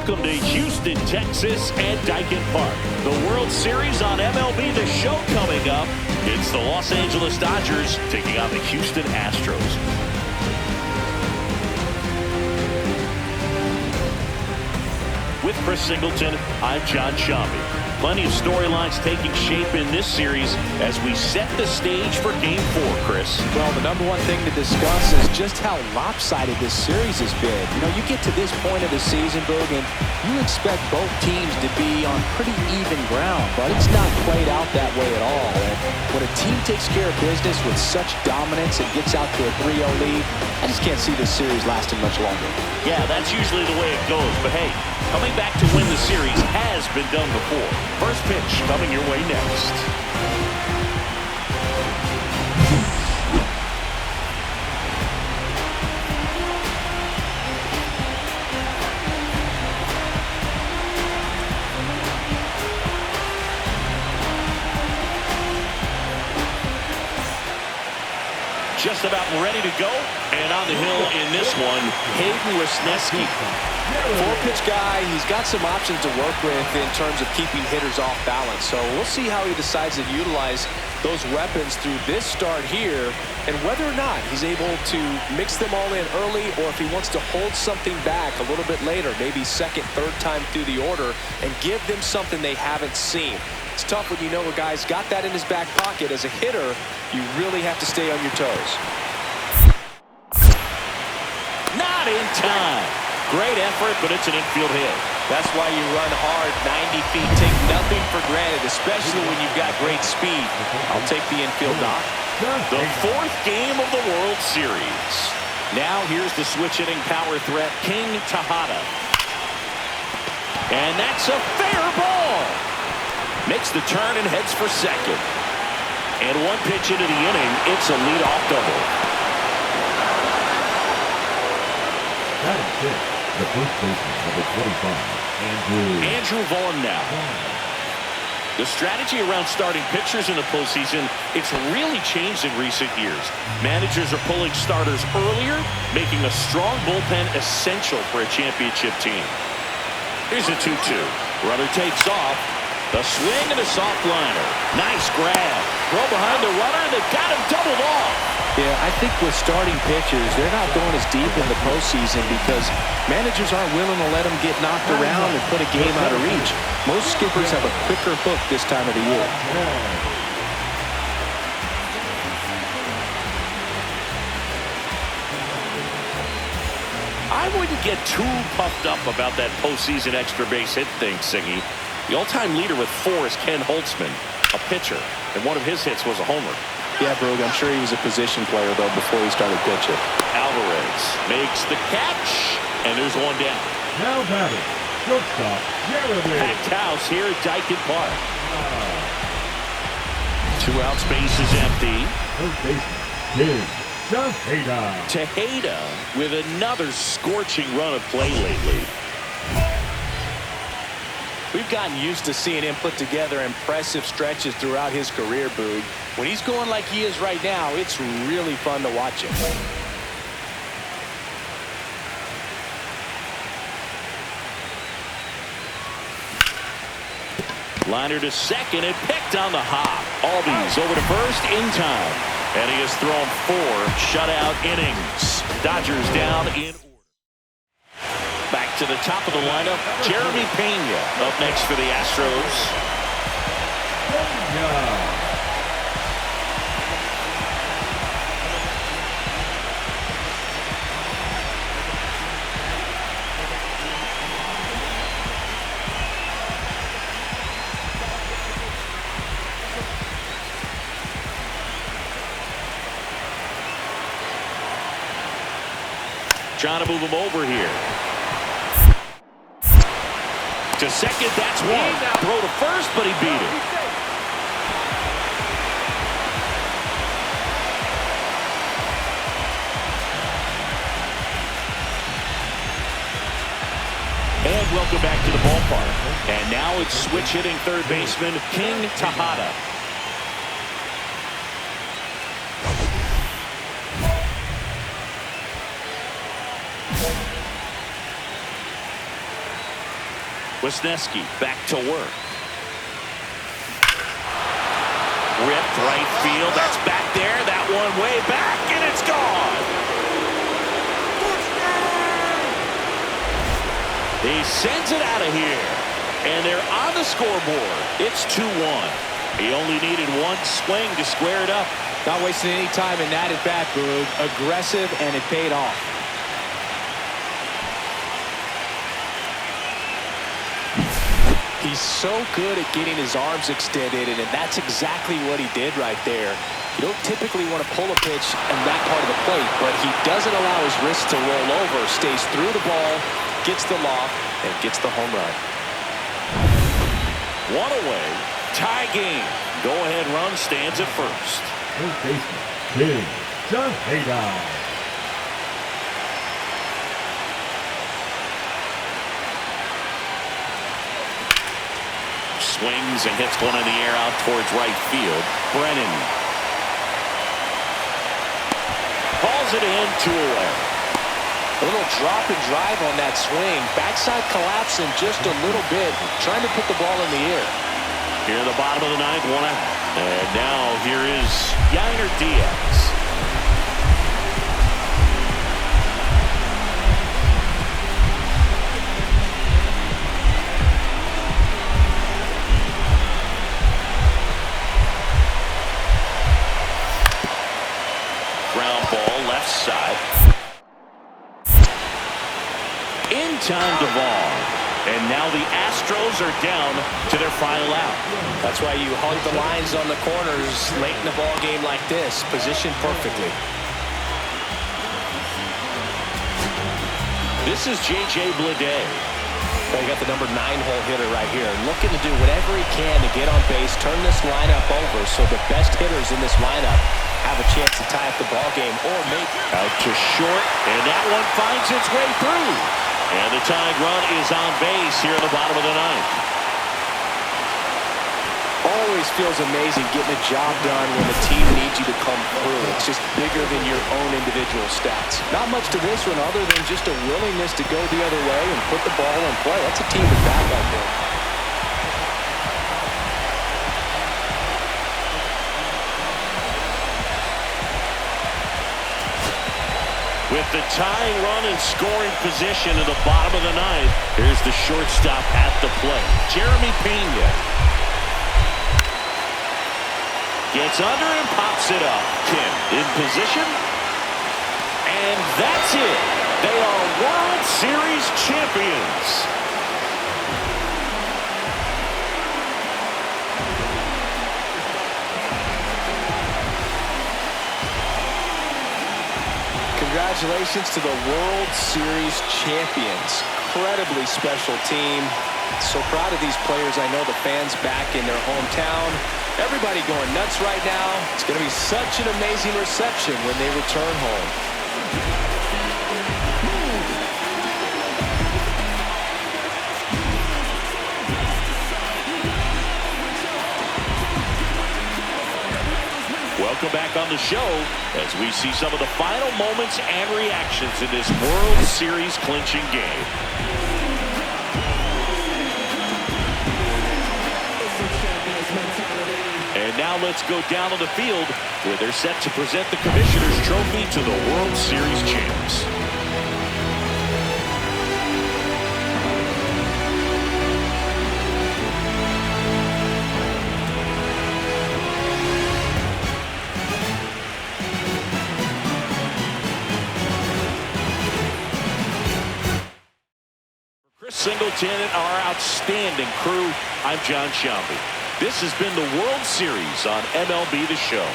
Welcome to Houston, Texas at Daikin Park. The World Series on MLB The Show coming up. It's the Los Angeles Dodgers taking on the Houston Astros. With Chris Singleton, I'm John Shambi. Plenty of storylines taking shape in this series as we set the stage for Game 4, Chris. Well, the number one thing to discuss is just how lopsided this series has been. You know, you get to this point of the season, Boog, and you expect both teams to be on pretty even ground, but it's not played out that way at all. And when a team takes care of business with such dominance and gets out to a 3-0 lead, I just can't see this series lasting much longer. Yeah, that's usually the way it goes, but hey, coming back to win the series has been done before. First pitch coming your way next. Just about ready to go, and on the hill in this one, Hayden Wesneski. Four-pitch guy, he's got some options to work with in terms of keeping hitters off balance. So we'll see how he decides to utilize those weapons through this start here, and whether or not he's able to mix them all in early, or if he wants to hold something back a little bit later, maybe second, third time through the order, and give them something they haven't seen. It's tough when you know a guy's got that in his back pocket. As a hitter, you really have to stay on your toes. Not in time. Great effort, but it's an infield hit. That's why you run hard 90 feet. Take nothing for granted, especially when you've got great speed. I'll take the infield knock. The fourth game of the World Series. Now here's the switch-hitting power threat, King Tejada. And that's a fair ball. Makes the turn and heads for second. And one pitch into the inning, it's a leadoff double. That is it. The first baseman, number 45, Andrew Vaughn now. The strategy around starting pitchers in the postseason, it's really changed in recent years. Managers are pulling starters earlier, making a strong bullpen essential for a championship team. Here's a 2-2. Runner takes off. The swing and a soft liner. Nice grab. Throw behind the runner. They got him doubled off. Yeah, I think with starting pitchers, they're not going as deep in the postseason because managers aren't willing to let them get knocked around and put a game out of reach. Most skippers have a quicker hook this time of the year. I wouldn't get too puffed up about that postseason extra base hit thing, Siggy. The all-time leader with 4 is Ken Holtzman, a pitcher, and one of his hits was a homer. Yeah, Brog, I'm sure he was a position player, though, before he started pitching. Alvarez makes the catch, and there's one down. Now batting, shortstop, Jeremy. Packed house here at Daikin Park. 2 outs, base is empty. First baseman, King Tejada. Tejada with another scorching run of play lately. We've gotten used to seeing him put together impressive stretches throughout his career, Boog. When he's going like he is right now, it's really fun to watch him. Liner to second and picked on the hop. Albies over to first in time. And he has thrown 4 shutout innings. Dodgers down in order. Back to the top of the lineup, Jeremy Pena up next for the Astros. Trying to move him over here. To second, that's one. Throw to first, but he beat it. And welcome back to the ballpark. And now it's switch hitting third baseman King Tejada. Wisniewski back to work. Ripped right field. That's back there. That one way back, and it's gone. He sends it out of here, and they're on the scoreboard. It's 2-1. He only needed one swing to square it up. Not wasting any time in that at bat, Boog. Aggressive, and it paid off. He's so good at getting his arms extended, and that's exactly what he did right there. You don't typically want to pull a pitch in that part of the plate, but he doesn't allow his wrist to roll over, stays through the ball, gets the loft, and gets the home run. One away, tie game. Go-ahead run stands at first. First baseman, Big John Haydock. Swings and hits one in the air out towards right field. Brennan hauls it in, 2 away. A little drop and drive on that swing. Backside collapsing just a little bit, trying to put the ball in the air. Here in the bottom of the 9th, 1 out. And now here is Yainer Diaz. Ground ball left side. In time to Vaughn. And now the Astros are down to their final out. That's why you hug the lines on the corners late in the ball game like this, positioned perfectly. This is J.J. Bleday. Well, you got the number 9-hole hitter right here, looking to do whatever he can to get on base, turn this lineup over so the best hitters in this lineup have a chance to tie up the ball game or make out to short, and that one finds its way through. And the tying run is on base here in the bottom of the 9th. Always feels amazing getting a job done when the team needs you to come through. It's just bigger than your own individual stats. Not much to this one other than just a willingness to go the other way and put the ball in play. That's a team at bat right there. With the tying run and scoring position in the bottom of the 9th, here's the shortstop at the plate, Jeremy Pena. Gets under and pops it up. Kim in position. And that's it. They are World Series champions. Congratulations to the World Series champions. Incredibly special team. So proud of these players. I know the fans back in their hometown. Everybody going nuts right now. It's going to be such an amazing reception when they return home. Welcome back on the show as we see some of the final moments and reactions in this World Series clinching game. And now let's go down to the field where they're set to present the Commissioner's Trophy to the World Series champs. Singleton and our outstanding crew, I'm John Shelby. This has been the World Series on MLB The Show.